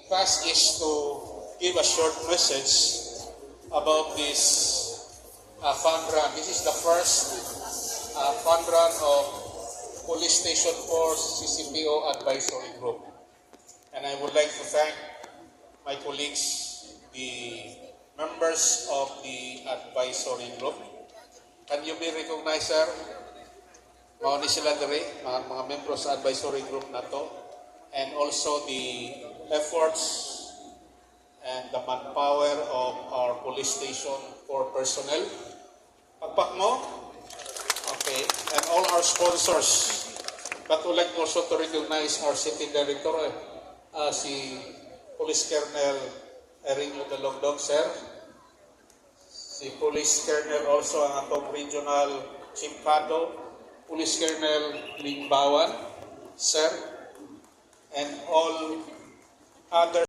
task is to give a short message about this fund run. This is the first fund run of Police Station Force CCPO Advisory Group. And I would like to thank my colleagues, the members of the advisory group. Can you be recognized, sir? Mauni sila diri, mga members sa advisory group na to. And also the efforts and the manpower of our police station for personnel. Pagpak mo? Okay. And all our sponsors. But would like also to recognize our city director, si Police Colonel Eringo Dalongdong, sir. Si Police Colonel also ang atong regional chief Kado, Police Colonel Lingbawan, sir. And all other